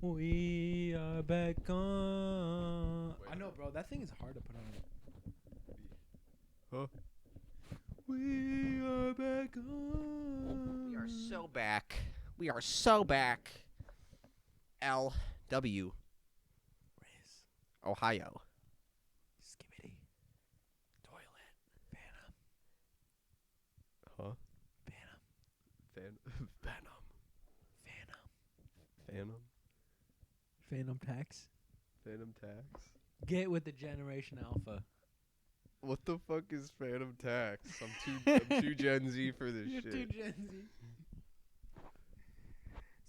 We are back on. Wait. I know, bro. That thing is hard to put on. Huh? We are back on. We are so back. We are so back. L.W. Riz. Ohio. Skibbity. Toilet. Phantom. Huh? Phantom. Venom. Phantom. Phantom. Phantom tax. Phantom tax. Get with the Generation Alpha. What the fuck is Phantom tax? I'm too Gen Z for this You're shit. too Gen Z.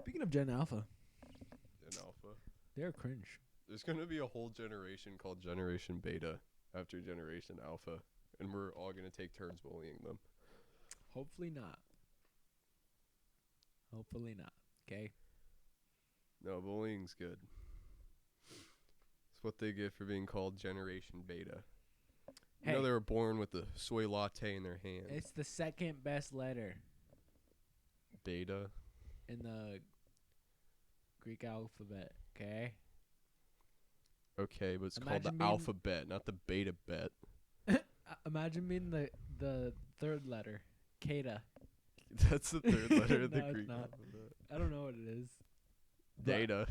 Speaking of Gen Alpha, Gen Alpha. they're cringe. There's gonna be a whole generation called Generation Beta after Generation Alpha, and we're all gonna take turns bullying them. Hopefully not. Hopefully not. Okay. No, bullying's good. It's what they get for being called Generation Beta. You know Hey. they were born with the soy latte in their hand. It's the second best letter Beta. in the Greek alphabet. Okay. Okay, but it's called Imagine the being- alphabet, not the beta bet. Imagine being the third letter, Kata. That's the third letter of the No, it's Greek not. alphabet. I don't know what it is. But Data.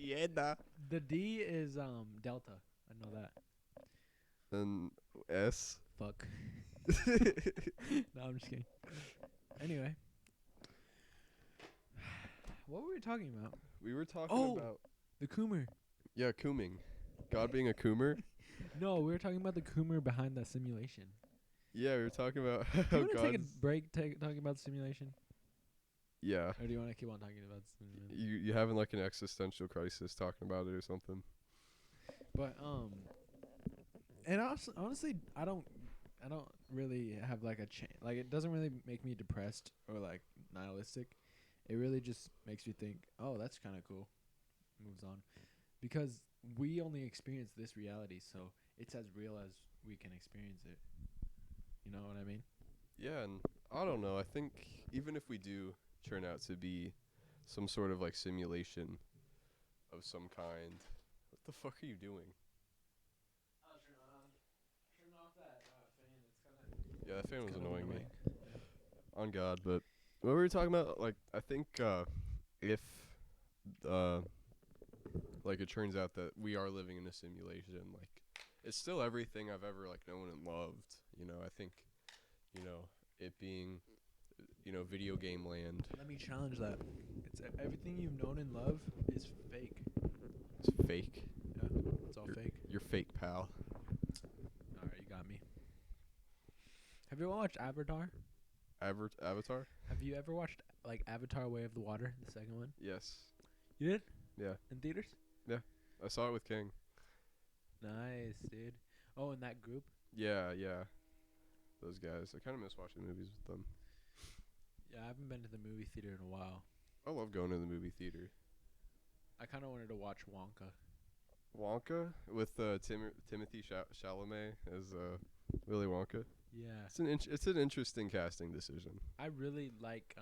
Yeda. The D is Delta. I know that. Then S. Fuck. No, I'm just kidding. Anyway, what were we talking about? We were talking Oh. about The Coomer. cooming. God being a coomer. No, we were talking about the Coomer behind the simulation. Yeah, we were talking about Do how you want to take a God's. break talking about the simulation? Yeah. Or do you want to keep on talking about the simulation? You having like an existential crisis talking about it or something. But and honestly, I don't really have like a like it doesn't really make me depressed or like nihilistic. It really just makes me think, oh, that's kind of cool. Moves on, because we only experience this reality, so it's as real as we can experience it. You know what I mean? Yeah, and I don't know. I think even if we do turn out to be some sort of like simulation of some kind, what the fuck are you doing? Turn off that fan. It's kind of Yeah, that fan was annoying me. On God, but what were we talking about? Like, I think if like it turns out that we are living in a simulation, like it's still everything I've ever like known and loved. You know, I think, you know, it being, you know, video game land. Let me challenge that. It's everything you've known and love is fake. It's fake. Yeah, it's all fake. You're fake, pal. All right, you got me. Have you ever watched Avatar? Avatar? Have you ever watched like Avatar: Way of the Water, the second one? Yes. You did? Yeah. In theaters? I saw it with King. Nice, dude. Oh, in that group? Yeah, yeah. Those guys. I kind of miss watching movies with them. Yeah, I haven't been to the movie theater in a while. I love going to the movie theater. I kind of wanted to watch Wonka. Wonka with Timothy Chalamet as Willy Wonka. Yeah. It's an interesting casting decision. I really like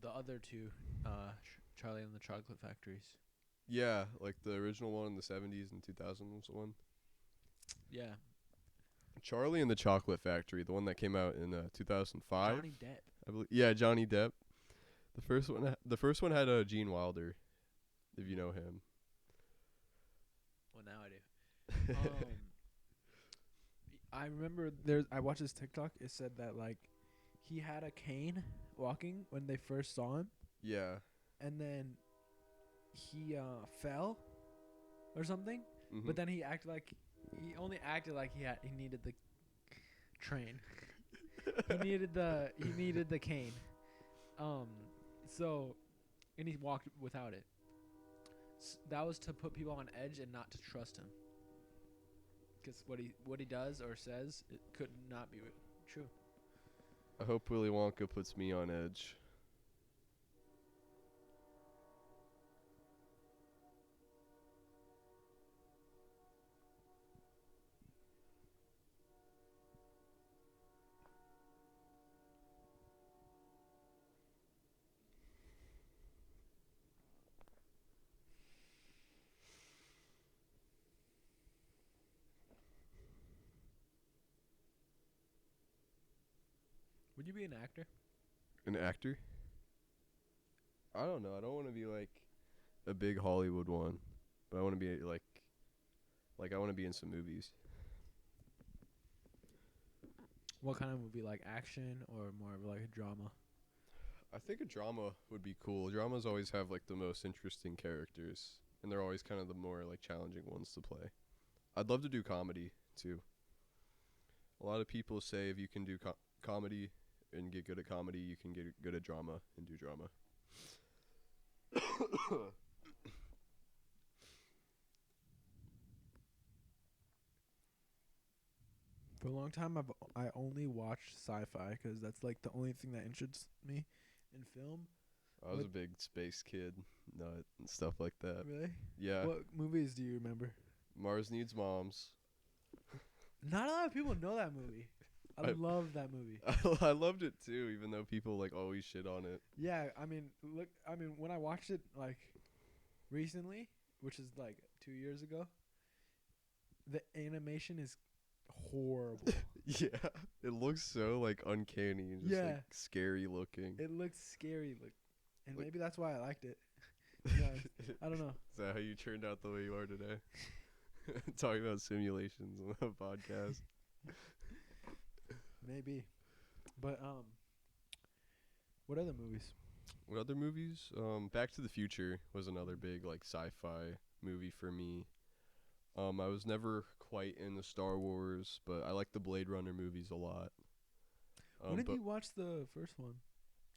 the other two, Charlie and the Chocolate Factories. Yeah, like the original one in the 70s and 2000s one. Yeah. Charlie and the Chocolate Factory, the one that came out in 2005. Johnny Depp. I believe. Yeah, Johnny Depp. The first one had Gene Wilder, if you know him. Well, now I do. I remember I watched this TikTok. It said that like he had a cane walking when they first saw him, Yeah. and then he fell or something. Mhm. But then he only acted like he needed the train. he needed the cane. So, and he walked without it. That was to put people on edge and not to trust him. Because what he does or says, it could not be true. I hope Willy Wonka puts me on edge. Would you be an actor? An actor? I don't know. I don't want to be like a big Hollywood one, but I want to be like I want to be in some movies. What kind of movie? Like action or more of like a drama? I think a drama would be cool. Dramas always have like the most interesting characters, and they're always kind of the more like challenging ones to play. I'd love to do comedy too. A lot of people say if you can do comedy and get good at comedy, you can get good at drama and do drama. For a long time, I only watched sci-fi because that's like the only thing that interests me in film. I was a big space kid, nut, and stuff like that. Really? Yeah. What movies do you remember? Mars Needs Moms. Not a lot of people know that movie. I love that movie. I loved it too, even though people like always shit on it. Yeah, I mean, when I watched it like recently, which is like 2 years ago, the animation is horrible. Yeah, it looks so like uncanny and just like scary looking. It looks scary, and Like- maybe that's why I liked it. Yeah, I don't know. Is that how you turned out the way you are today? Talking about simulations on a podcast. Maybe, but what other movies? What other movies? Back to the Future was another big like sci-fi movie for me. I was never quite into Star Wars, but I like the Blade Runner movies a lot. When did you watch the first one?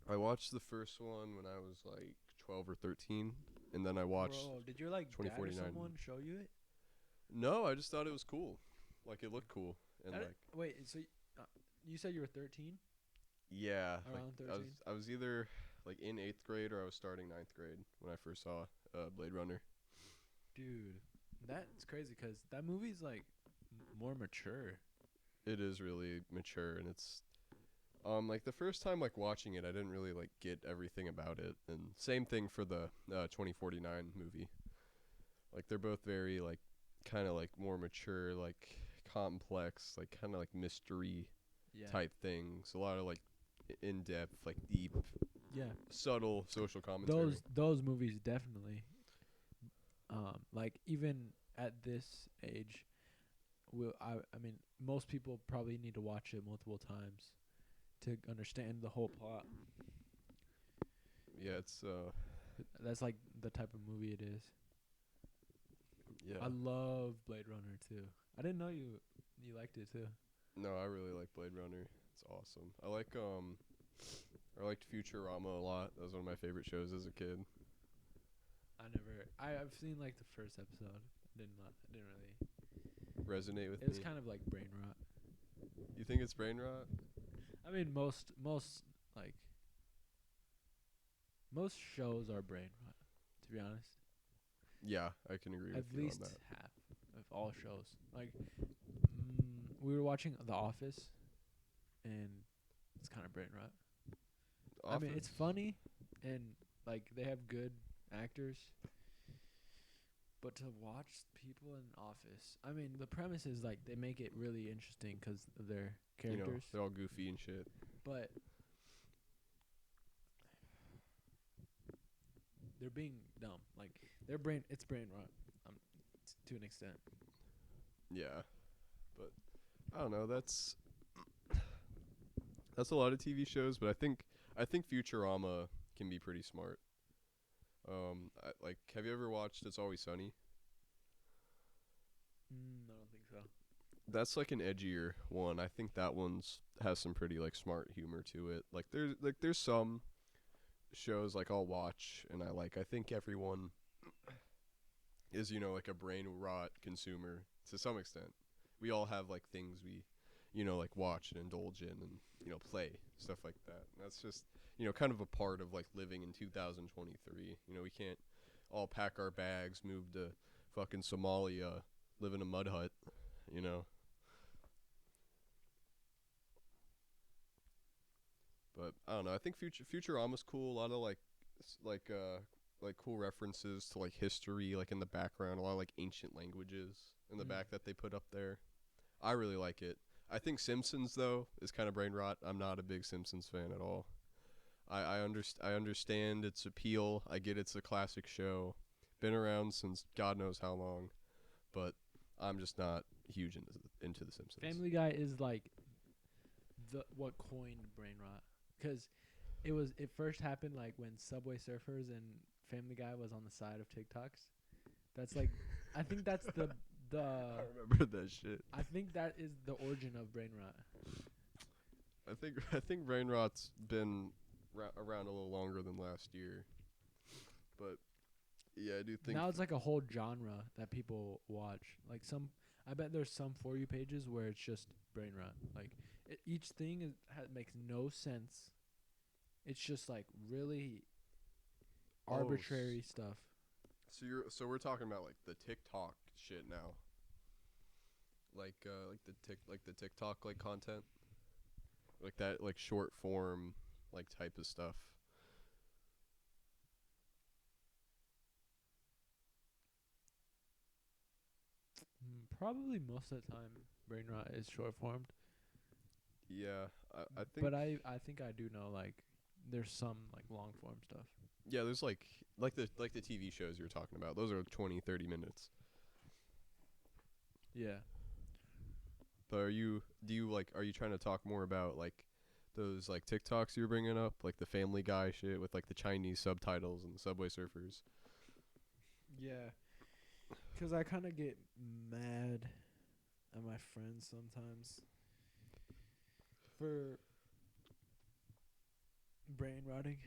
I watched the first one when I was like 12 or 13, and then I watched. Bro, did your like dad or 2049. someone show you it? No, I just thought it was cool. Like it looked cool, and like Wait, so you said you were 13? yeah, Around like, 13? I was either like in 8th grade or I was starting 9th grade when I first saw Blade Runner. Dude, that's crazy because that movie's like more mature. It is really mature, and it's like the first time like watching it, I didn't really like get everything about it, and same thing for the 2049 movie. Like they're both very like kind of like more mature, like complex, like kind of like mystery type things. A lot of like in depth, like deep, subtle social commentary. Those movies definitely. Like even at this age, I mean most people probably need to watch it multiple times to understand the whole plot. Yeah, it's that's like the type of movie it is. Yeah. I love Blade Runner too. I didn't know you liked it too. No, I really like Blade Runner. It's awesome. I liked Futurama a lot. That was one of my favorite shows as a kid. I've seen like the first episode. Didn't really resonate with me. It was kind of like brain rot. You think it's brain rot? I mean most shows are brain rot, to be honest. Yeah, I can agree with you on that. At least half of all shows. Like we were watching The Office and it's kind of brain rot. I mean, it's funny and like they have good actors. But to watch people in Office, I mean, the premise is like they make it really interesting because of their characters. You know, they're all goofy and shit. But they're being dumb. Like it's brain rot, to an extent. Yeah, but I don't know. That's a lot of TV shows, but I think Futurama can be pretty smart. Have you ever watched It's Always Sunny? I don't think so. That's like an edgier one. I think that one's has some pretty like smart humor to it. Like there's some shows like I'll watch and I think everyone is like a brain rot consumer to some extent. We all have like things we like watch and indulge in and play stuff like that. And that's just kind of a part of like living in 2023. We can't all pack our bags, move to fucking Somalia, live in a mud hut, But I don't know. I think Futurama's cool. A lot of like cool references to like history, like in the background. A lot of like ancient languages in the back that they put up there. I really like it. I think Simpsons though is kind of brain rot. I'm not a big Simpsons fan at all. I understand its appeal. I get it's a classic show, been around since God knows how long, but I'm just not huge into the Simpsons. Family Guy is like the what coined brain rot, because it first happened like when Subway Surfers and Family Guy was on the side of TikToks. That's like, I think that's the I remember that shit. I think that is the origin of brain rot. I think brain rot's been around a little longer than last year, but yeah, I do think Now it's like a whole genre that people watch. Like I bet there's some For You pages where it's just brain rot. Like each thing makes no sense. It's just like really arbitrary stuff. So we're talking about like the TikTok shit now. Like the TikTok like content. Like that like short form like type of stuff. Probably most of the time brain rot is short formed. Yeah, I think. But I think I do know like there's some like long form stuff. Yeah, there's like the TV shows you were talking about. Those are 20, 30 minutes. Yeah. But are you trying to talk more about like those like TikToks you were bringing up, like the Family Guy shit with like the Chinese subtitles and the Subway Surfers? Yeah. 'Cause I kind of get mad at my friends sometimes for brain rotting.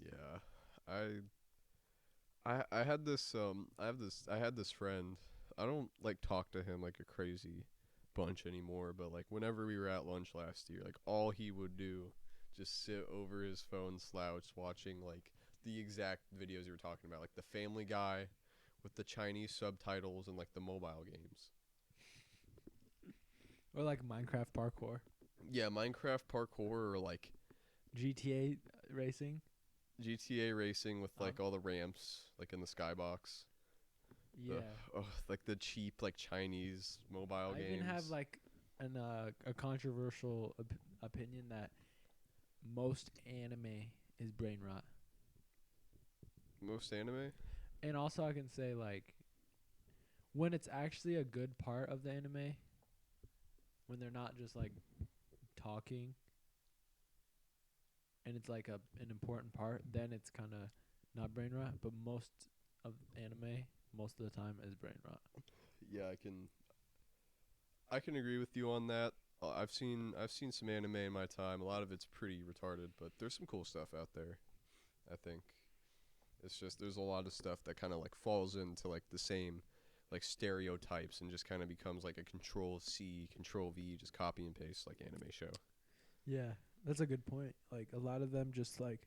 Yeah. I had this I had this friend. I don't like talk to him like a crazy bunch anymore, but like whenever we were at lunch last year, like all he would do just sit over his phone slouched watching like the exact videos you were talking about, like the Family Guy with the Chinese subtitles and like the mobile games. Or like Minecraft parkour. Yeah, Minecraft parkour or like GTA racing. GTA racing with like all the ramps like in the skybox. Yeah. Like the cheap like Chinese mobile games. I even have like a controversial opinion that most anime is brain rot. Most anime? And also I can say like when it's actually a good part of the anime, when they're not just like talking and it's like an important part, then it's kind of not brain rot, but most of anime most of the time is brain rot. Yeah, I can agree with you on that. I've seen some anime in my time. A lot of it's pretty retarded, but there's some cool stuff out there. I think it's just there's a lot of stuff that kind of like falls into like the same like stereotypes and just kind of becomes like a Control C, Control V, just copy and paste like anime show. Yeah, that's a good point. Like a lot of them just like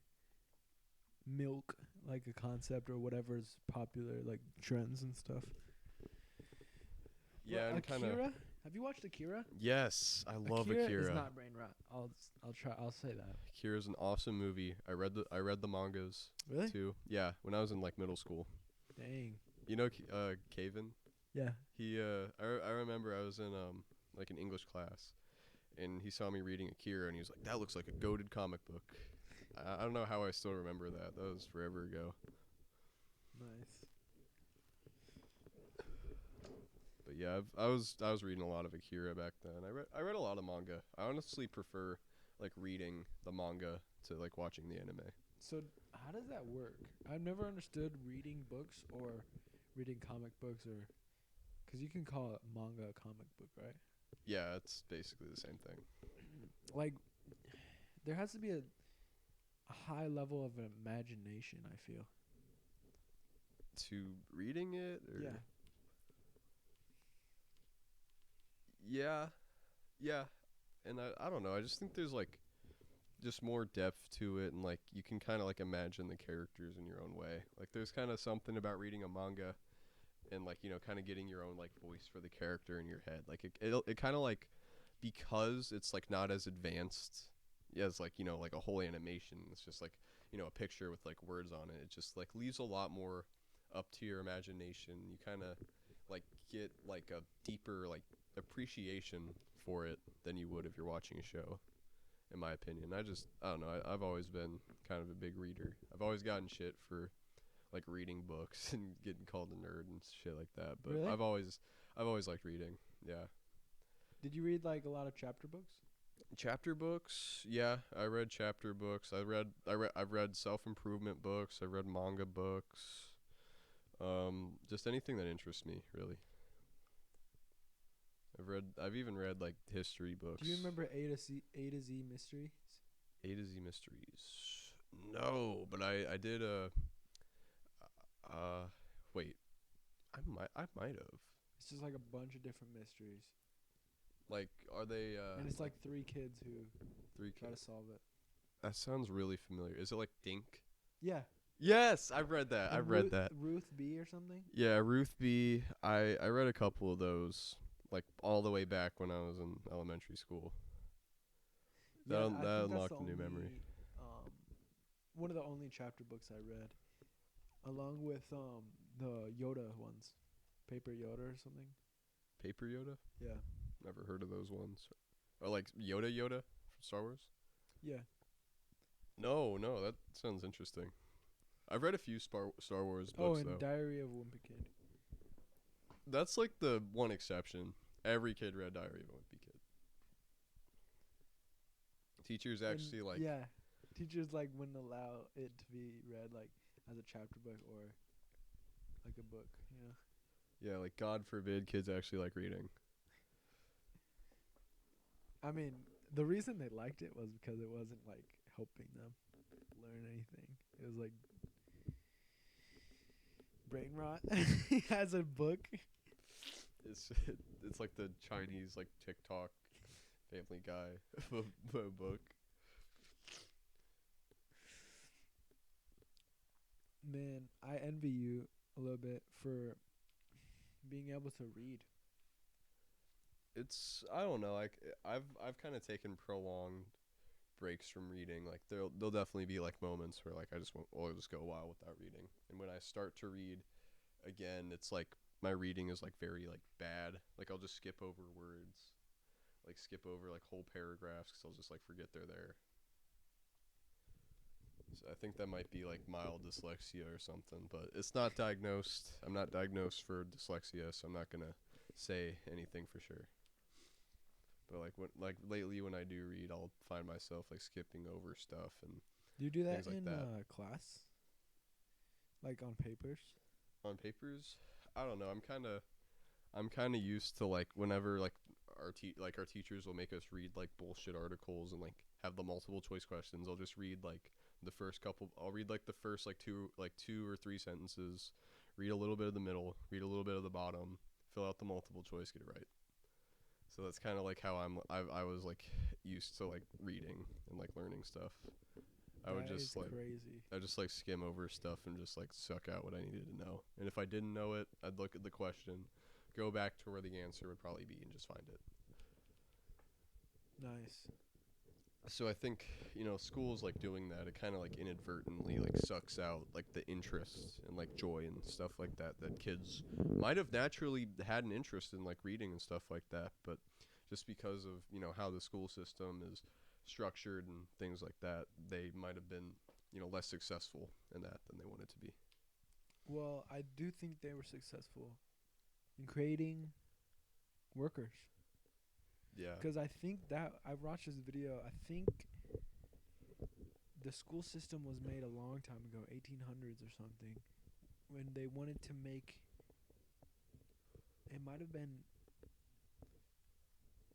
milk like a concept or whatever's popular, like trends and stuff. Yeah, and kind of. Akira? Have you watched Akira? Yes, I love Akira. Akira is not brain rot. I'll say that. Akira's an awesome movie. I read the mangas. Really? Too. Yeah, when I was in like middle school. Dang. You know Caven? Yeah. He I remember I was in like an English class and he saw me reading Akira and he was like, "That looks like a goated comic book." I don't know how I still remember that. That was forever ago. Nice. But yeah, I was reading a lot of Akira back then. I read a lot of manga. I honestly prefer like reading the manga to like watching the anime. So how does that work? I've never understood reading books or reading comic books, or because you can call it manga a comic book, right? Yeah, it's basically the same thing. Like there has to be a high level of imagination, I feel. To reading it? Or Yeah. Yeah. And I don't know. I just think there's like just more depth to it and like you can kind of like imagine the characters in your own way. Like there's kind of something about reading a manga and like, you know, kind of getting your own like voice for the character in your head. Like it kind of like because it's like not as advanced as like, you know, like a whole animation. It's just like, you know, a picture with like words on it. It just like leaves a lot more up to your imagination. You kind of like get like a deeper like appreciation for it than you would if you're watching a show, in my opinion. I don't know. I've always been kind of a big reader. I've always gotten shit for like reading books and getting called a nerd and shit like that. But Really? I've always liked reading. Yeah. Did you read like a lot of chapter books? Chapter books, yeah, I read chapter books. I've read self-improvement books. I've read manga books. Just anything that interests me, really. I've even read like history books. Do you remember A to Z Mysteries? A to Z Mysteries? No, but I did wait. I might have. It's just like a bunch of different mysteries. Like, are they And it's like 3 kids who three try to kids? solve it. That sounds really familiar. Is it like Dink? Yeah. Yes, I've read that. And I've read that. Ruth B or something? Yeah, Ruth B. I read a couple of those, like all the way back when I was in elementary school. That I that think that's unlocked the a new memory. Um, one of the only chapter books I read, along with the Yoda ones, Paper Yoda or something. Paper Yoda? Yeah. Never heard of those ones. Or like Yoda from Star Wars? Yeah. No, that sounds interesting. I've read a few Star Wars Oh, books and though. Diary of a Wimpy Kid. That's like the one exception. Every kid read Diary of a Wimpy Kid. Teachers actually like. Yeah. Teachers like wouldn't allow it to be read like as a chapter book or like a book, you know. Yeah, like God forbid kids actually like reading. I mean, the reason they liked it was because it wasn't like helping them learn anything. It was like brain rot as a book. It's like the Chinese like TikTok Family Guy book. Man, I envy you a little bit for being able to read. I don't know, like I've kind of taken prolonged breaks from reading. Like there'll definitely be like moments where like I'll just go a while without reading. And when I start to read again, it's like my reading is like very like bad. Like I'll just skip over words, like skip over like whole paragraphs because I'll just like forget they're there. So I think that might be like mild dyslexia or something, but it's not diagnosed. I'm not diagnosed for dyslexia, so I'm not gonna say anything for sure. But like lately when I do read, I'll find myself like skipping over stuff and Do you do that things like in that. class? Like on papers? On papers, I don't know. I'm kind of used to like whenever like our teachers will make us read like bullshit articles and like have the multiple choice questions. I'll just read like the first couple. I'll read like the first like two or three sentences, read a little bit of the middle, read a little bit of the bottom, fill out the multiple choice, get it right. So that's kind of like how I was like used to like reading and like learning stuff. I would That just is like crazy. I just like skim over stuff and just like suck out what I needed to know. And if I didn't know it, I'd look at the question, go back to where the answer would probably be and just find it. Nice. So I think, school's like doing that. It kind of like inadvertently like sucks out like the interest and like joy and stuff like that kids might have naturally had an interest in like reading and stuff like that, but just because of, how the school system is structured and things like that, they might have been, less successful in that than they wanted to be. Well, I do think they were successful in creating workers. Yeah. Because I think that I watched this video. I think the school system was made a long time ago, 1800s or something, when they wanted to make. It might have been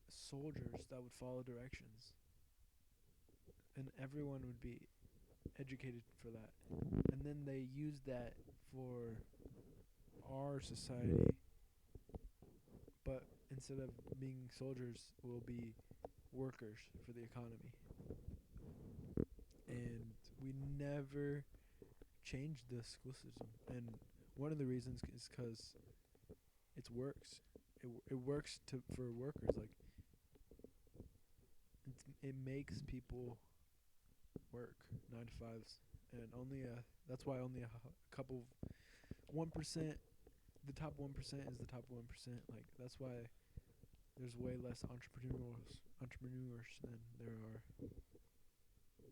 soldiers that would follow directions, and everyone would be educated for that. And then they used that for our society, but instead of being soldiers, we'll be workers for the economy. And we never changed the school system. And one of the reasons is because it works. It works for workers. Like it makes people work 9 to 5s, and that's why only a couple 1%. The top 1% is the top 1%. Like that's why there's way less entrepreneurs than there are.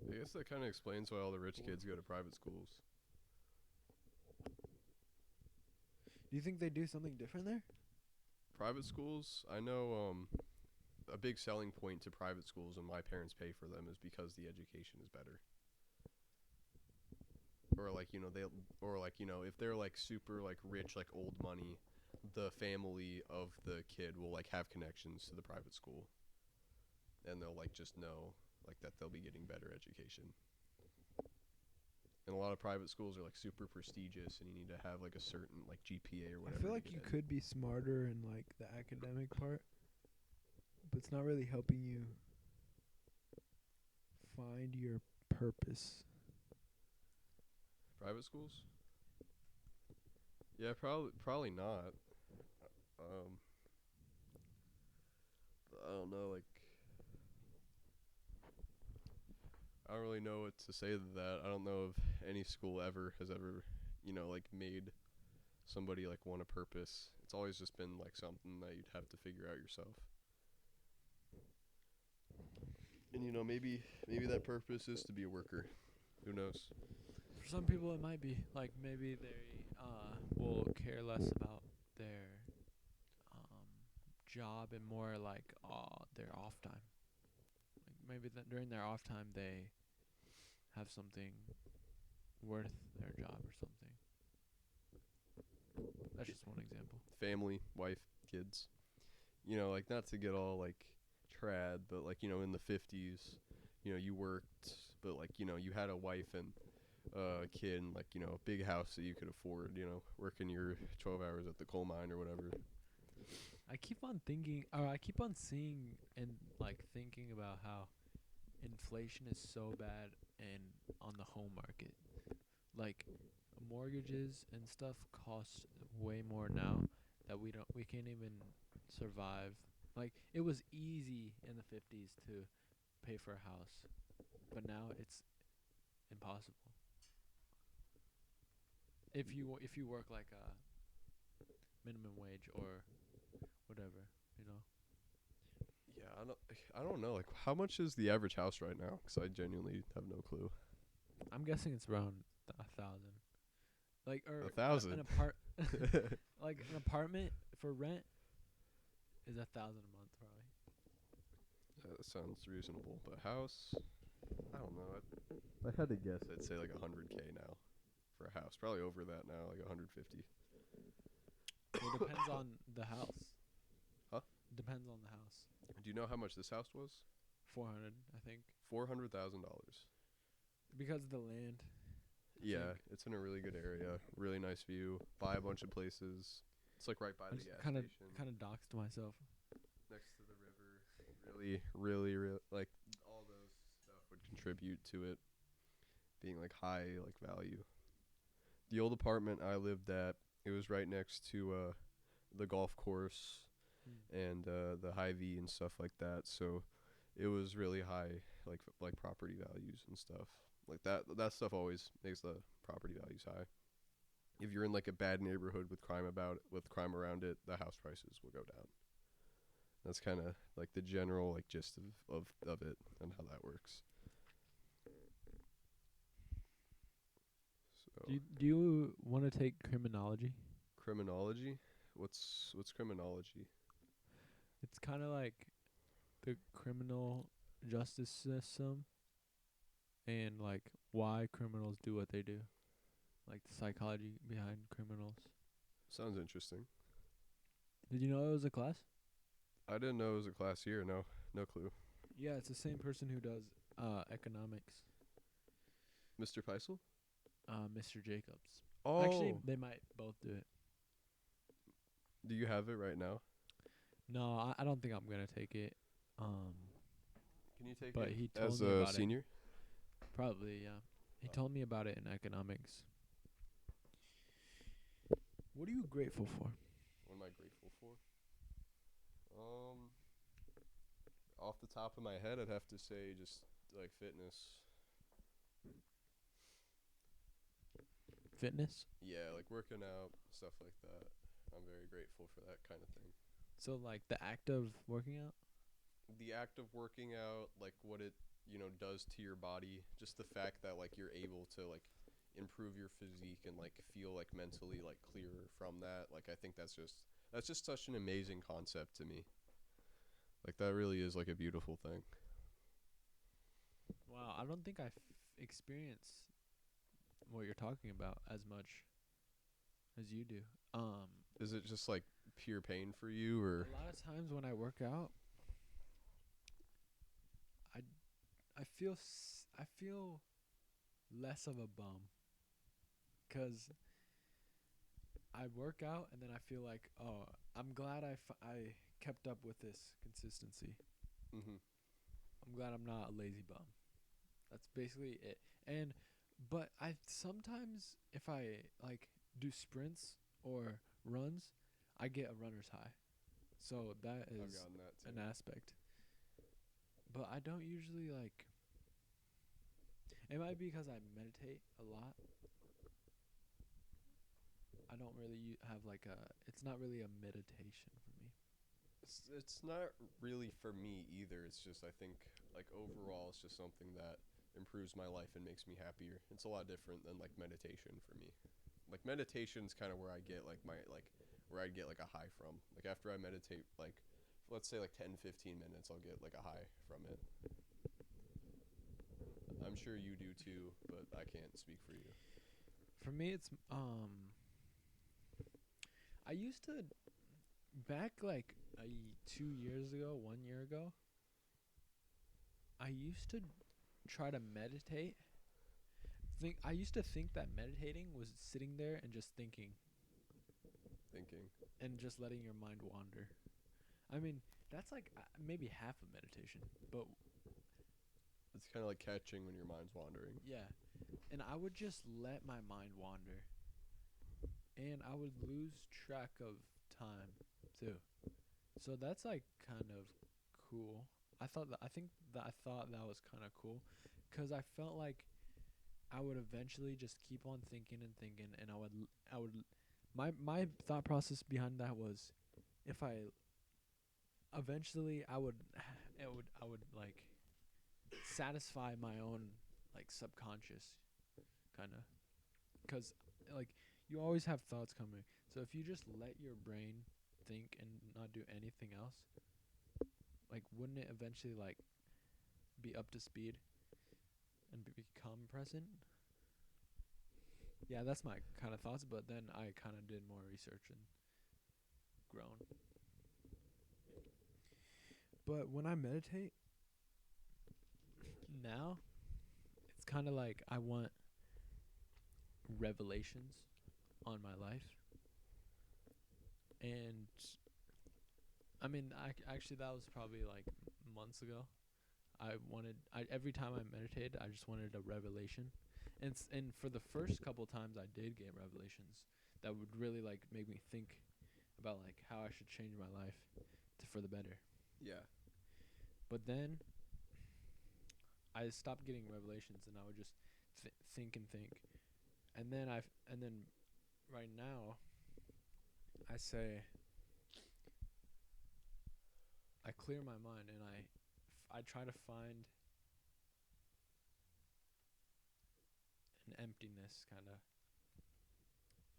I guess that kind of explains why all the rich kids go to private schools. Do you think they do something different there? Private schools, I know a big selling point to private schools and why parents pay for them is because the education is better. Or like, if they're like super like rich, like old money, the family of the kid will like have connections to the private school. And they'll like just know like that they'll be getting better education. And a lot of private schools are like super prestigious and you need to have like a certain like GPA or whatever. I feel like you could be smarter in like the academic part, but it's not really helping you find your purpose. Private schools? Yeah, probably not. I don't know, like I don't really know what to say to that. I don't know if any school has ever, like made somebody like want a purpose. It's always just been like something that you'd have to figure out yourself. And maybe that purpose is to be a worker. Who knows? For some people, it might be like maybe they will care less about their job and more like their off time. Like maybe during their off time they have something worth their job or something. That's just one example. Family, wife, kids. Like not to get all like trad, but like in the 50s, you worked, but like you had a wife and kid and like a big house that you could afford, working your 12 hours at the coal mine or whatever. I keep on seeing and like thinking about how inflation is so bad and on the home market. Like mortgages and stuff cost way more now that we can't even survive. Like it was easy in the 50s to pay for a house, but now it's impossible. If you work like a minimum wage or whatever, you know. Yeah, I don't know. Like, how much is the average house right now? Because I genuinely have no clue. I'm guessing it's around 1,000. Like or 1,000. like an apartment for rent is 1,000 a month probably. That sounds reasonable, but house, I don't know. If I had to guess, I'd say like 100K now for a house. Probably over that now, like 150. It depends on the house. Huh? Depends on the house. Do you know how much this house was? 400, I think. $400,000. Because of the land. Yeah, it's in a really good area. Really nice view. Buy a bunch of places. It's like right by the gas station. Kind of doxed myself. Next to the river. Really, like all those stuff would contribute to it being like high like value. The old apartment I lived at, it was right next to the golf course and the Hy-Vee and stuff like that. So it was really high like property values and stuff. Like that stuff always makes the property values high. If you're in like a bad neighborhood with crime around it, the house prices will go down. That's kind of like the general like gist of it and how that works. So Do you want to take criminology? criminology? What's criminology? It's kind of like the criminal justice system and like why criminals do what they do. Like the psychology behind criminals. Sounds interesting. Did you know it was a class? I didn't know it was a class here. No clue. Yeah, it's the same person who does economics. Mr. Feisel? Mr. Jacobs. Oh. Actually, they might both do it. Do you have it right now? No, I don't think I'm gonna take it. Can you take but it he told as me a about senior? it. Probably, yeah. He told me about it in economics. What are you grateful for? What am I grateful for? Off the top of my head, I'd have to say just like fitness. Fitness? Yeah, like working out, stuff like that. I'm very grateful for that kind of thing. So like the act of working out. The act of working out, like what it, does to your body, just the fact that like you're able to like improve your physique and like feel like mentally like clearer from that. Like I think that's just such an amazing concept to me. Like that really is like a beautiful thing. Wow, I don't think I experience what you're talking about as much as you do. Is it just like pure pain for you, or A lot of times when I work out, I I feel less of a bum, 'cause I work out and then I feel like, oh, I'm glad I kept up with this consistency. mhm, I'm glad I'm not a lazy bum. That's basically it. And but I sometimes if I like do sprints or runs, I get a runner's high. So that I've is gotten that an too. aspect. But I don't usually like, it might be because I meditate a lot. I don't really have like a, it's not really a meditation for me. It's not really for me either. It's just I think like overall it's just something that improves my life and makes me happier. It's a lot different than like meditation for me. Like meditation's kind of where I get like my like where I get like a high from. Like after I meditate like let's say like 10 15 minutes I'll get like a high from it. I'm sure you do too, but I can't speak for you. For me it's I used to, back like 2 years ago, 1 year ago, I used to try to meditate. I used to think that meditating was sitting there and just thinking Thinking. and just letting your mind wander. I mean, that's like maybe half of meditation, but It's kind of like catching when your mind's wandering. yeah. And I would just let my mind wander, and I would lose track of time too. So that's like kind of cool. I thought that was kind of cool, cuz I felt like I would eventually just keep on thinking and thinking, and I would my thought process behind that was, if I eventually I would like satisfy my own like subconscious kind of, cuz like you always have thoughts coming. So if you just let your brain think and not do anything else, like wouldn't it eventually like be up to speed and become present? Yeah, that's my kind of thoughts, but then I kind of did more research and grown. But when I meditate now, it's kind of like I want revelations on my life. And I mean, actually that was probably like months ago. I every time I meditated, I just wanted a revelation. And for the first couple times I did get revelations that would really like make me think about like how I should change my life for the better. Yeah. But then I stopped getting revelations, and I would just think and think. And then right now I say I clear my mind, and I try to find an emptiness kind of.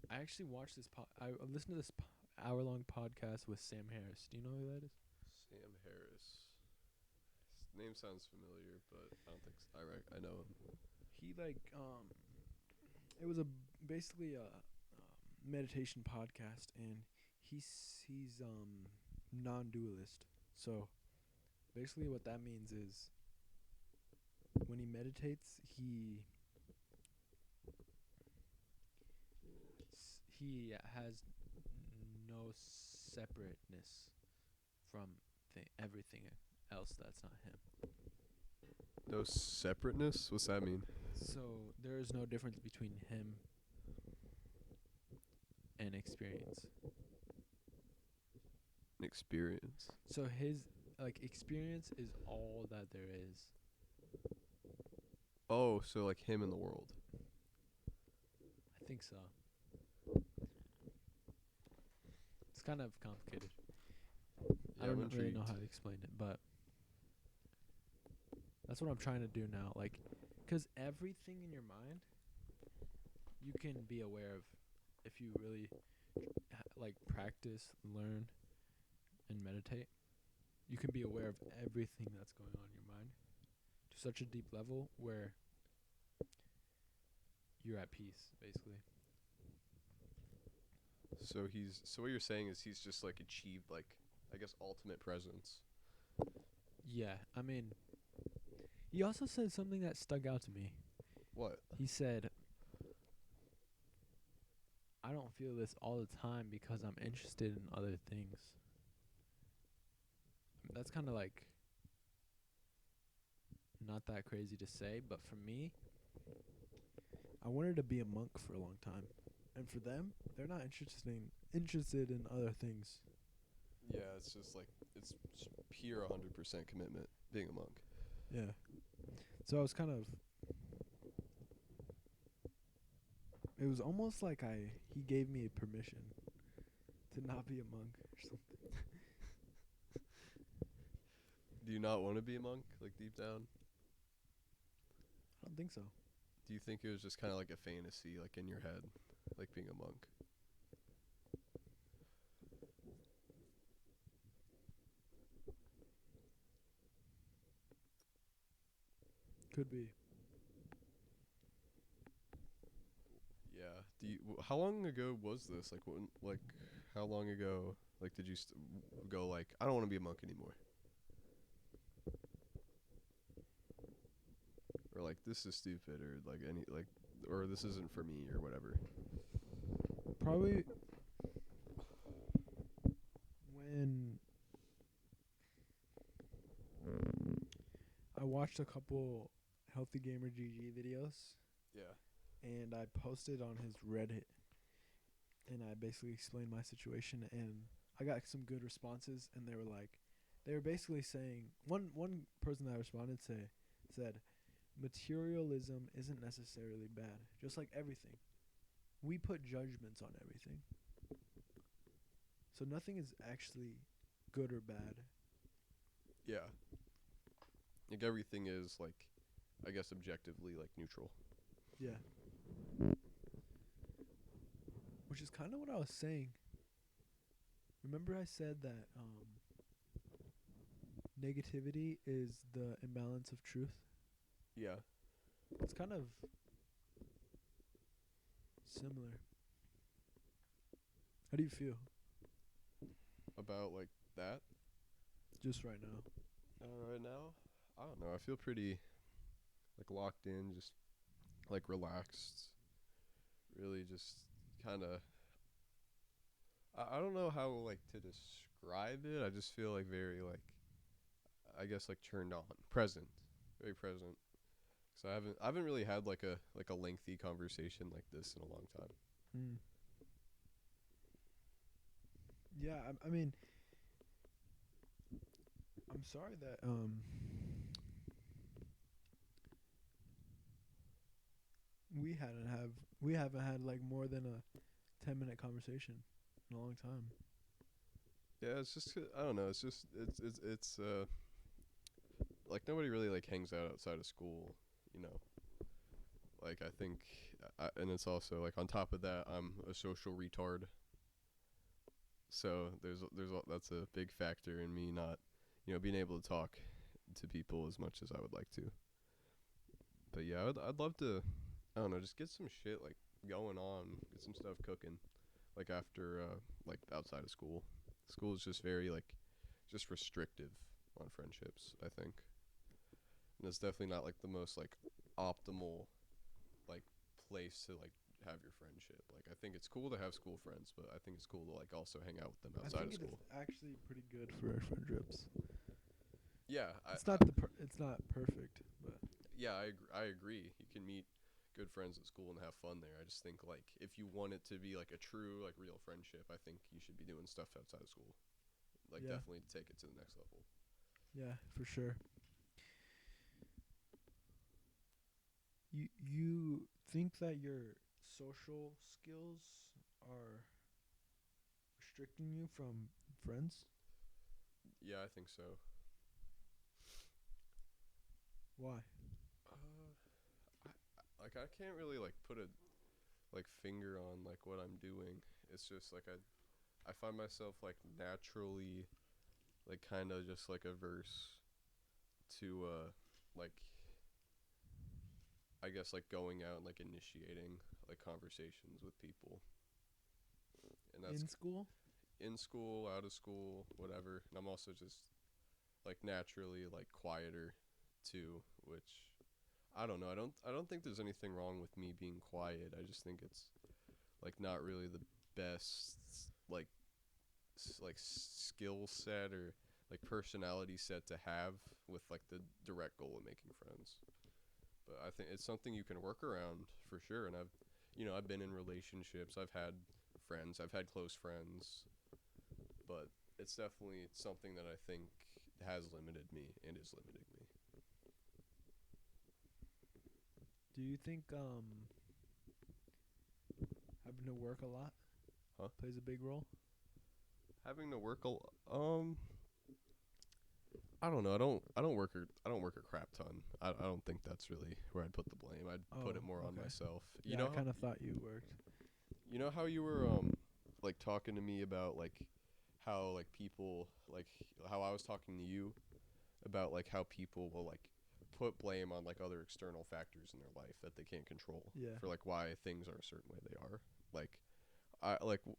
I actually watched I listened to this hour-long podcast with Sam Harris. Do you know who that is? Sam Harris. His name sounds familiar, but I don't think I know him. He like it was a basically a meditation podcast, and he's non-dualist. So basically what that means is when he meditates, he has no separateness from everything else that's not him. No separateness? What's that mean? So there is no difference between him and experience. Experience. So his like experience is all that there is. Oh, so like him in the world. I think so. It's kind of complicated. I Yeah, I'm don't really know intrigued. how to explain it, but that's what I'm trying to do now. Like, 'cause everything in your mind, you can be aware of if you really like practice, learn, and meditate. You can be aware of everything that's going on in your mind to such a deep level where you're at peace, basically. So what you're saying is he's just like achieved like I guess ultimate presence. Yeah, I mean, he also said something that stuck out to me. What? He said, I don't feel this all the time because I'm interested in other things. That's kind of like not that crazy to say, but for me, I wanted to be a monk for a long time. And for them, they're not interested in other things. Yeah, it's just like it's pure 100% commitment being a monk. Yeah. So I was kind of, it was almost like he gave me permission to not be a monk or something. Do you not want to be a monk like deep down? I don't think so. Do you think it was just kind of like a fantasy like in your head like being a monk? Could be. Yeah. How long ago was this? How long ago like did you go like I don't want to be a monk anymore? Or like this is stupid or like any like or this isn't for me or whatever. Probably when I watched a couple Healthy Gamer GG videos Yeah. and I posted on his Reddit and I basically explained my situation and I got some good responses and they were basically saying one person that responded said materialism isn't necessarily bad, just like everything. We put judgments on everything. So nothing is actually good or bad. Yeah. Like everything is like I guess objectively like neutral. Yeah. Which is kind of what I was saying. Remember I said that negativity is the imbalance of truth? Yeah. It's kind of similar. How do you feel About like that just right now? right now? I don't know. I feel pretty like locked in, just like relaxed. Really just kind of I don't know how like to describe it. I just feel like very like I guess like turned on, present, very present. So I haven't really had like a lengthy conversation like this in a long time. Mm. Yeah, I mean, I'm sorry that we haven't had like more than a 10-minute conversation in a long time. Yeah, it's just I don't know. It's just it's like nobody really like hangs out outside of school, you know. Like I think, and it's also like on top of that, I'm a social retard. So that's a big factor in me not, being able to talk to people as much as I would like to. But yeah, I'd love to, I don't know, just get some shit like going on, get some stuff cooking, like after like outside of school. School is just very like, just restrictive on friendships, I think, and it's definitely not like the most like optimal like place to like have your friendship. Like I think it's cool to have school friends, but I think it's cool to like also hang out with them I outside think of it is school. actually pretty good for our friendships. Yeah, It's not perfect, but yeah, I agree. You can meet good friends at school and have fun there. I just think like if you want it to be like a true like real friendship, I think you should be doing stuff outside of school. Like yeah, definitely take it to the next level. yeah, for sure. You think that your social skills are restricting you from friends? Yeah, I think so. Why? I can't really like put a like finger on like what I'm doing. It's just like I find myself like naturally like kind of just like averse to like I guess like going out and like initiating like conversations with people. And that's In school? in school, out of school, whatever. And I'm also just like naturally like quieter too, which I don't know. I don't think there's anything wrong with me being quiet. I just think it's like not really the best like like skill set or like personality set to have with like the direct goal of making friends. But I think it's something you can work around for sure. And I've been in relationships. I've had friends. I've had close friends. But it's definitely something that I think has limited me and is limiting me. Do you think having to work a lot Huh? plays a big role? Having to work I don't know. I don't work a crap ton. I don't think that's really where I'd put the blame. I'd put it more on Okay. myself. Yeah, I kind of thought you worked. You know how you were like talking to me about like how like people like how I was talking to you about like how people will like put blame on like other external factors in their life that they can't control Yeah. for like why things are a certain way they are.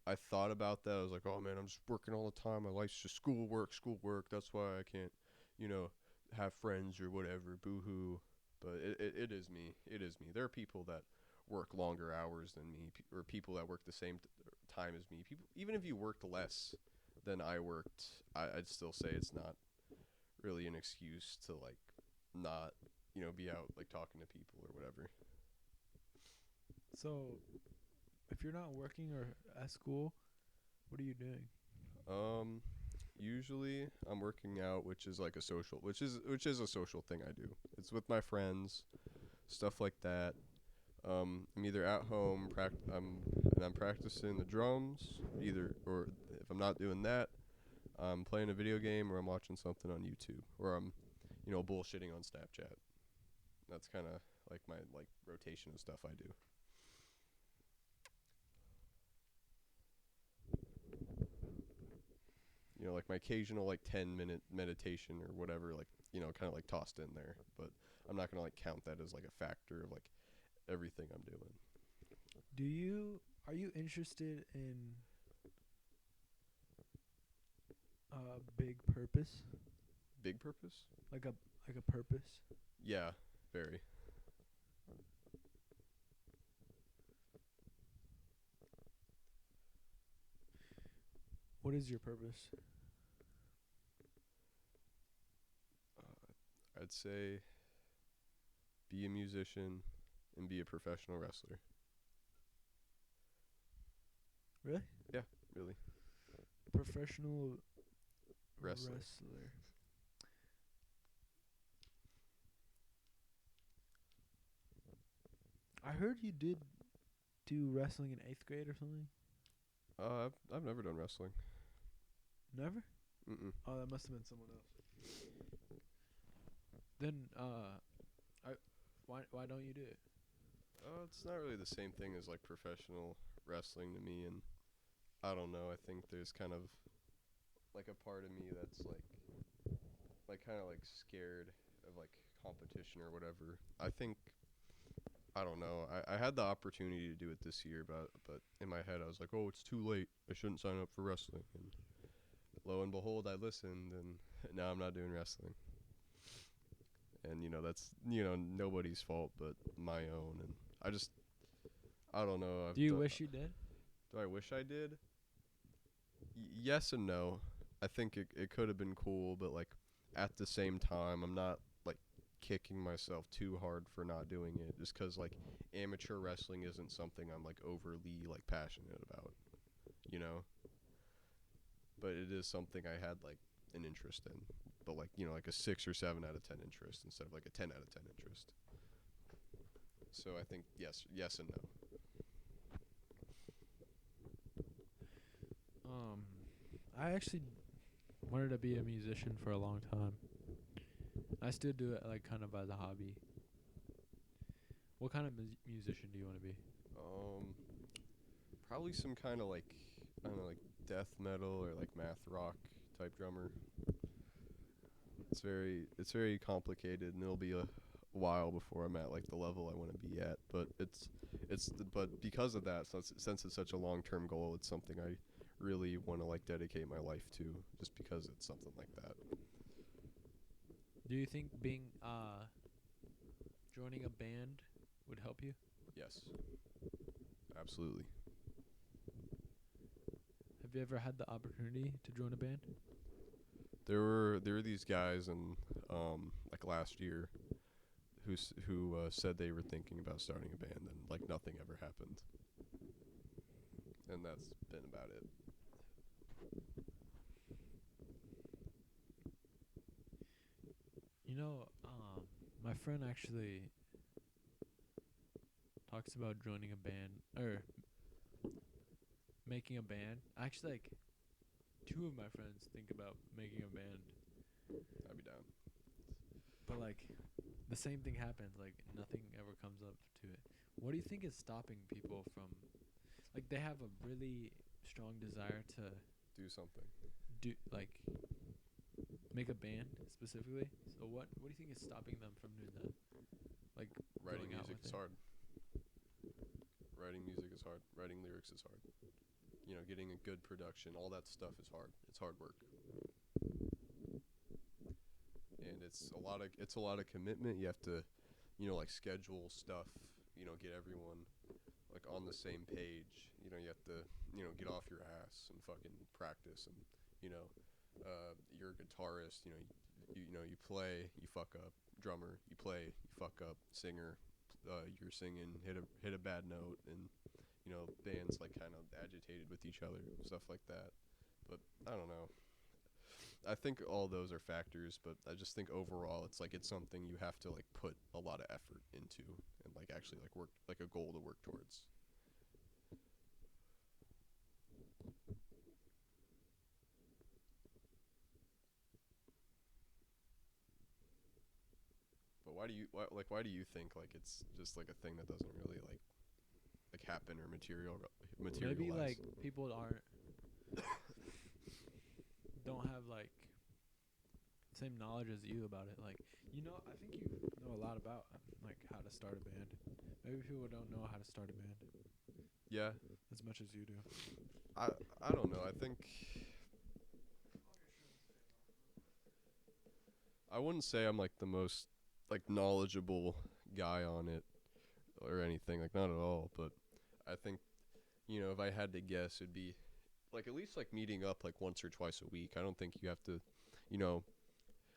I thought about that. I was like, "Oh man, I'm just working all the time. My life's just schoolwork, schoolwork. That's why I can't, you know, have friends or whatever. Boo-hoo." But it is me. It is me. There are people that work longer hours than me, or people that work the same time as me. People, even if you worked less than I worked, I'd still say it's not really an excuse to like not, be out like talking to people or whatever. So, if you're not working or at school, what are you doing? Um, Usually I'm working out, which is a social thing I do. It's with my friends, stuff like that. I'm either at home, and I'm practicing the drums, or if I'm not doing that, I'm playing a video game or I'm watching something on YouTube, or I'm, bullshitting on Snapchat. That's kind of like my like rotation of stuff I do. Like my occasional like 10-minute meditation or whatever, like, kind of like tossed in there. But I'm not gonna like count that as like a factor of like everything I'm doing. Are you interested in big purpose? Big purpose? Like a purpose? Yeah, very. What is your purpose? I'd say be a musician and be a professional wrestler. Really? Yeah, really. Professional Wrestler. wrestler. I heard you did do wrestling in 8th grade or something. I've never done wrestling. Never? Mm-mm. Oh, that must have been someone else. Then, why don't you do it? It's not really the same thing as like professional wrestling to me, and I don't know. I think there's kind of like a part of me that's like kind of like scared of like competition or whatever. I don't know. I had the opportunity to do it this year, but in my head I was like, oh, it's too late. I shouldn't sign up for wrestling. And lo and behold, I listened, and now I'm not doing wrestling. And that's nobody's fault but my own. And I don't know. Do you wish you did? Do I wish I did? Yes and no. I think it could have been cool, but like at the same time, I'm not like kicking myself too hard for not doing it, just because like amateur wrestling isn't something I'm like overly like passionate about, you know. But it is something I had like an interest in, but like like a 6 or 7 out of 10 interest instead of like a 10 out of 10 interest. So I think yes and no. I actually wanted to be a musician for a long time. I still do it like kind of as a hobby. What kind of musician do you want to be? Um, Probably some kind of like, I don't know, like death metal or like math rock type drummer. It's very complicated, and it'll be a while before I'm at like the level I want to be at. But but because of that, since it's such a long-term goal, it's something I really want to like dedicate my life to, just because it's something like that. Do you think being joining a band would help you? Yes, absolutely. Have you ever had the opportunity to join a band? There were these guys in like last year who said they were thinking about starting a band, and like nothing ever happened, and that's been about it. You know, my friend actually talks about joining a band or making a band. Actually, like two of my friends think about making a band, I'd be down. but like the same thing happens. Like nothing ever comes up to it. What do you think is stopping people from like they have a really strong desire to Do something. do like make a band specifically? So what do you think is stopping them from doing that? Like Writing going out music with is it? hard. Writing music is hard. Writing lyrics is hard. You know, getting a good production, all that stuff is hard. It's hard work. And it's a lot of commitment. You have to, you know, like schedule stuff, you know, get everyone like on the same page. You know, you have to, you know, get off your ass and fucking practice, and you know, you're a guitarist, you know, you play, you fuck up, drummer, you play, you fuck up, singer, you're singing, hit a bad note, and you know, bands like kind of agitated with each other, stuff like that. But I don't know. I think all those are factors, but I just think overall it's something you have to like put a lot of effort into, and like actually like work like a goal to work towards. But why do you think like it's just like a thing that doesn't really like happen or Maybe materialize? like people aren't don't have like same knowledge as you about it. Like I think you know a lot about like how to start a band. Maybe people don't know how to start a band Yeah, as much as you do. I I don't know. I think I wouldn't say I'm like the most like knowledgeable guy on it or anything, like not at all, but I think, you know, if I had to guess, it'd be like at least like meeting up like once or twice a week. I don't think you have to, you know,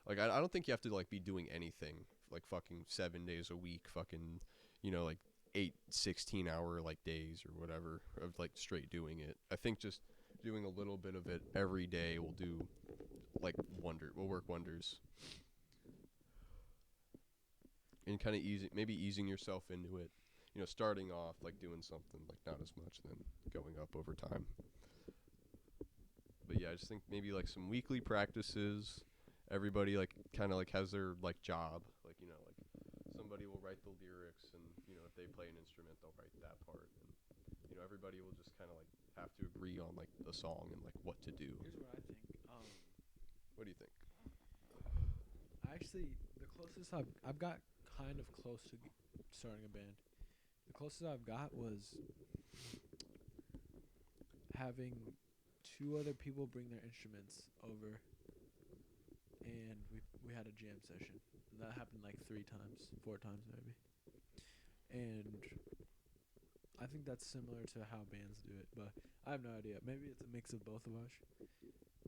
like I don't think you have to like be doing anything like fucking 7 days a week, fucking, you know, like 8 16 hour like days or whatever of like straight doing it. I think just doing a little bit of it every day will do like will work wonders, and kind of easing yourself into it. You know, starting off like doing something like not as much, then going up over time. But yeah, I just think maybe like some weekly practices. Everybody like kind of like has their like job. Like, you know, like somebody will write the lyrics, and you know, if they play an instrument, they'll write that part. And you know, everybody will just kind of like have to agree on like the song and like what to do. Here's what I think. What do you think? Actually, the closest I've got kind of close to starting a band. The closest I've got was having two other people bring their instruments over, and we had a jam session. That happened like 3 times, 4 times maybe. And I think that's similar to how bands do it, but I have no idea. Maybe it's a mix of both of us,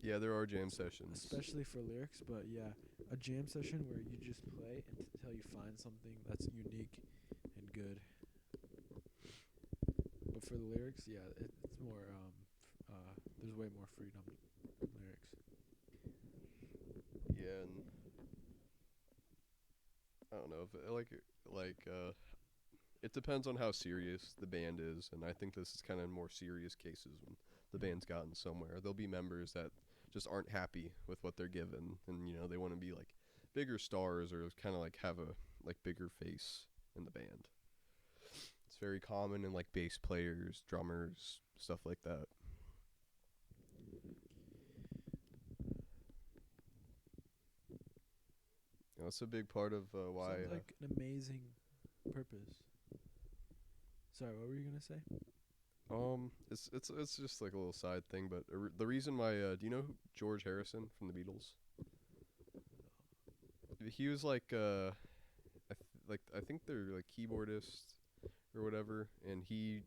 Yeah, there are jam sessions. especially for lyrics. But yeah, a jam session where you just play until you find something that's unique and good. But for the lyrics, yeah, it's more there's way more freedom in lyrics. Yeah, and I don't know if it depends on how serious the band is, and I think this is kind of more serious cases when the band's gotten somewhere. There'll be members that just aren't happy with what they're given, and they want to be like bigger stars or kind of like have a like bigger face in the band. It's very common in like bass players, drummers, stuff like that. That's a big part of why. Sounds like an amazing purpose. Sorry, what were you gonna say? It's just like a little side thing, but the reason why, do you know George Harrison from the Beatles? He was like, I think they're like keyboardist or whatever, and he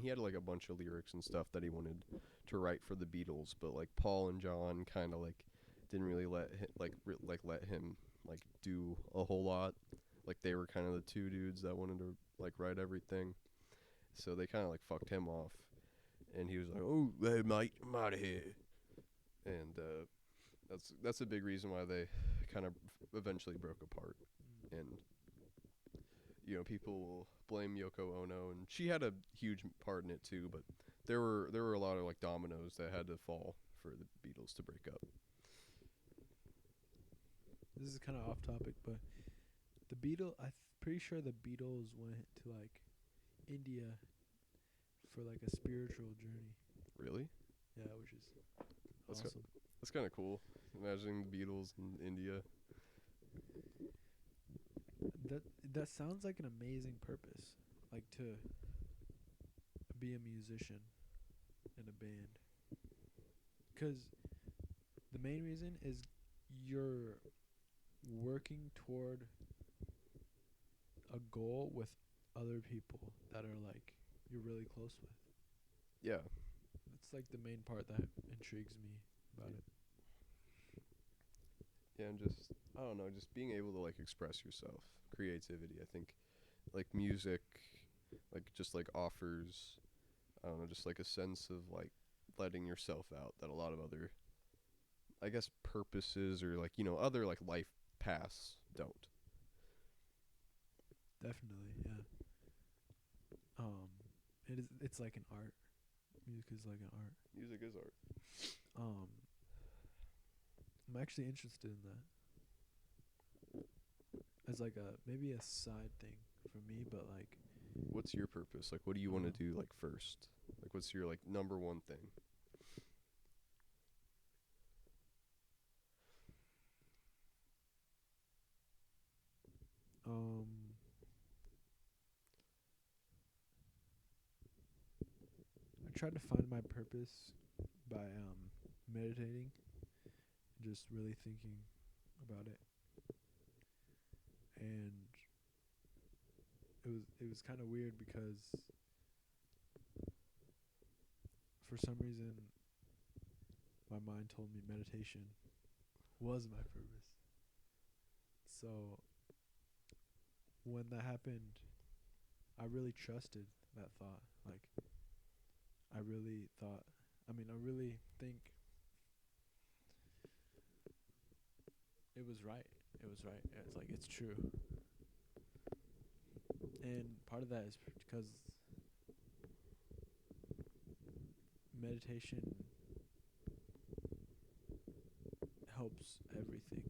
had like a bunch of lyrics and stuff that he wanted to write for the Beatles, but like Paul and John kind of like didn't really let him like do a whole lot. Like they were kind of the two dudes that wanted to like write everything. So they kind of like fucked him off, and he was like, "Oh, hey mate, I'm out of here." And that's a big reason why they kind of eventually broke apart. And people will blame Yoko Ono, and she had a huge part in it too. But there were a lot of like dominoes that had to fall for the Beatles to break up. This is kind of off topic, but the Beatles. Pretty sure the Beatles went to like India for like a spiritual journey. Really? Yeah, which is That's awesome. That's kind of cool. Imagining the Beatles in India. That sounds like an amazing purpose, like to be a musician in a band. 'Cause the main reason is you're working toward a goal with other people that are like you're really close with. Yeah. That's like the main part that intrigues me about it. Yeah, and just I don't know, just being able to like express yourself, creativity. I think like music, like just like offers, I don't know, just like a sense of like letting yourself out that a lot of other, I guess, purposes or like other like life paths don't. Definitely, yeah. It's like an art. Music is like an art. Music is art. Um I'm actually interested in that. As like maybe a side thing for me, but like What's your purpose? Like, what do you want to do like first? Like, what's your like number one thing? um I tried to find my purpose by meditating, just really thinking about it. And it was kind of weird because for some reason my mind told me meditation was my purpose. So when that happened, I really trusted that thought. Like I really thought, I really think it was right. It was right. It's like it's true. And part of that is because meditation helps everything.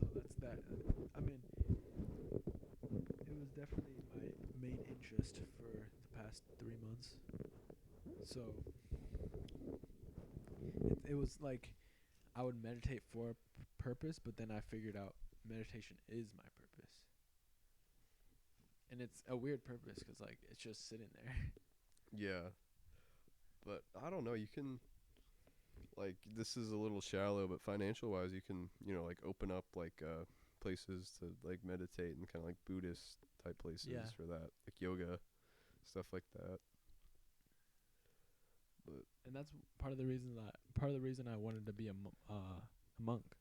So that's that. I mean, it was definitely my main interest for the past 3 months. So it was like I would meditate for a purpose, but then I figured out meditation is my purpose. And it's a weird purpose 'cause like it's just sitting there. Yeah, but I don't know. You can like this is a little shallow, but financial wise, you can like open up like places to like meditate and kind of like Buddhist type places Yeah. for that, like yoga, stuff like that. But And that's part of the reason I wanted to be a monk,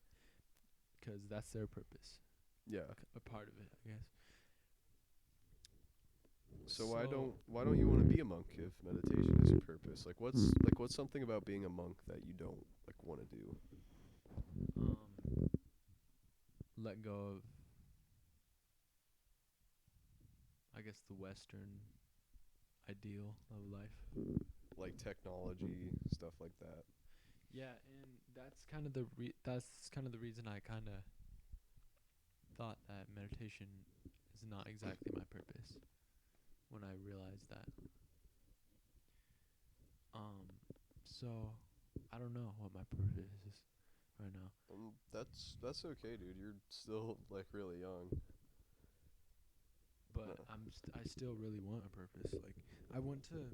'cause that's their purpose. yeah. A part of it, I guess. So why don't you want to be a monk if meditation is your purpose? What's something about being a monk that you don't like want to do? um let go of, I guess, the Western ideal of life. Like technology, stuff like that. Yeah, and that's kind of the reason I kind of thought that meditation is not exactly my purpose when I realized that. Um, so I don't know what my purpose is right now, That's okay, dude. You're still like really young. but No. I still really want a purpose. Like I want to.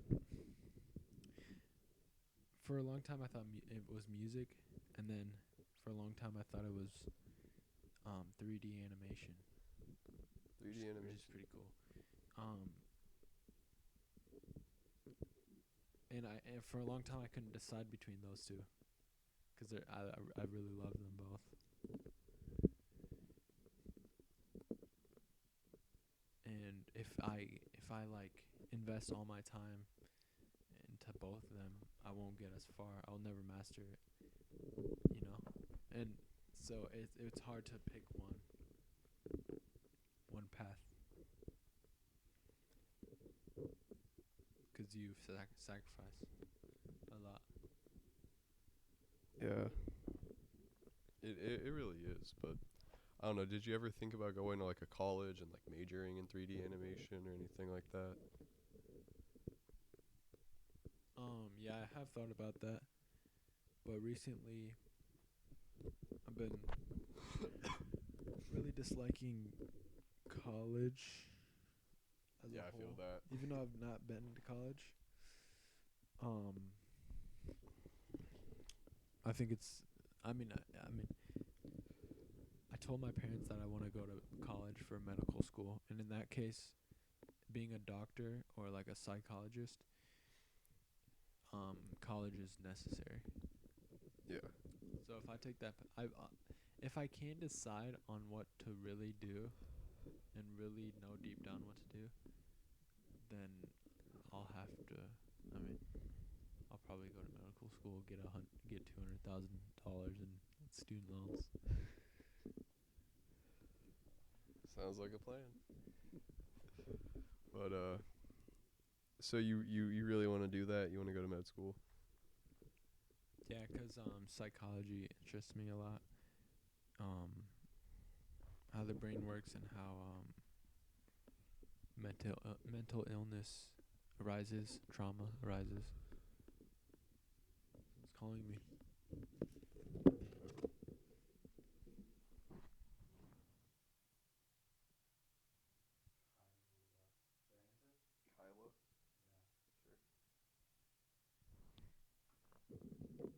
For a long time, I thought it was music, and then for a long time, I thought it was 3D animation, 3D which is animation. pretty cool. Um, and for a long time, I couldn't decide between those two because I really love them both. And if I like invest all my time into both of them, I won't get as far. I'll never master it, you know. And so it's hard to pick one path because you sacrifice a lot. Yeah. It really is, but I don't know. Did you ever think about going to like a college and like majoring in 3D animation or anything like that? Yeah, I have thought about that, but recently I've been really disliking college as Yeah, a I feel whole, that. even though I've not been to college. Um, I think it's. I mean, I told my parents that I want to go to college for medical school, and in that case, being a doctor or like a psychologist, college is necessary. Yeah. So if I take that, if I can decide on what to really do and really know deep down what to do, then I'll have to. I mean, I'll probably go to medical school, get $200,000 in student loans. Sounds like a plan. But so you really want to do that? You want to go to med school? Yeah, 'cause psychology interests me a lot. Um, how the brain works and how mental illness arises, trauma arises. It's calling me. Kyla. Sure.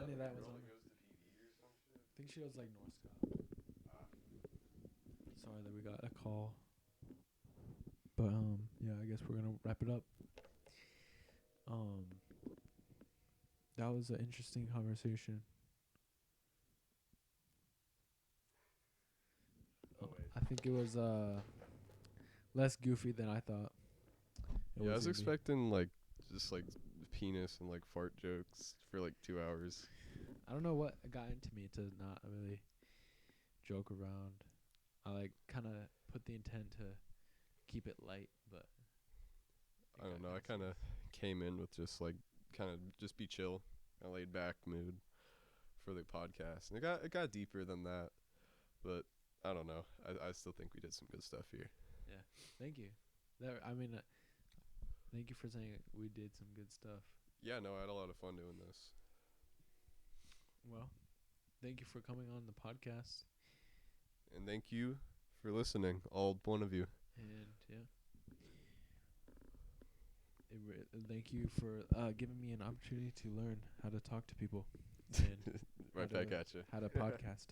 any of that was on. goes to PV or some shit. I think she goes like North Scott. Sorry that we got a call. But yeah, I guess we're gonna wrap it up. That was an interesting conversation. Oh, wait. I think it was less goofy than I thought. It Yeah, I was gonna be. expecting like just like penis and like fart jokes for like 2 hours. I don't know what got into me to not really joke around. I like kind of put the intent to keep it light, but I don't know. I kind of came in with just like kind of just be chill, a laid back mood for the podcast, and it got deeper than that, but I don't know. I still think we did some good stuff here. yeah. Thank you. Thank you for saying we did some good stuff. Yeah, no, I had a lot of fun doing this. Well, thank you for coming on the podcast. And thank you for listening, all one of you. And yeah, thank you for giving me an opportunity to learn how to talk to people and Right back at you. how to podcast.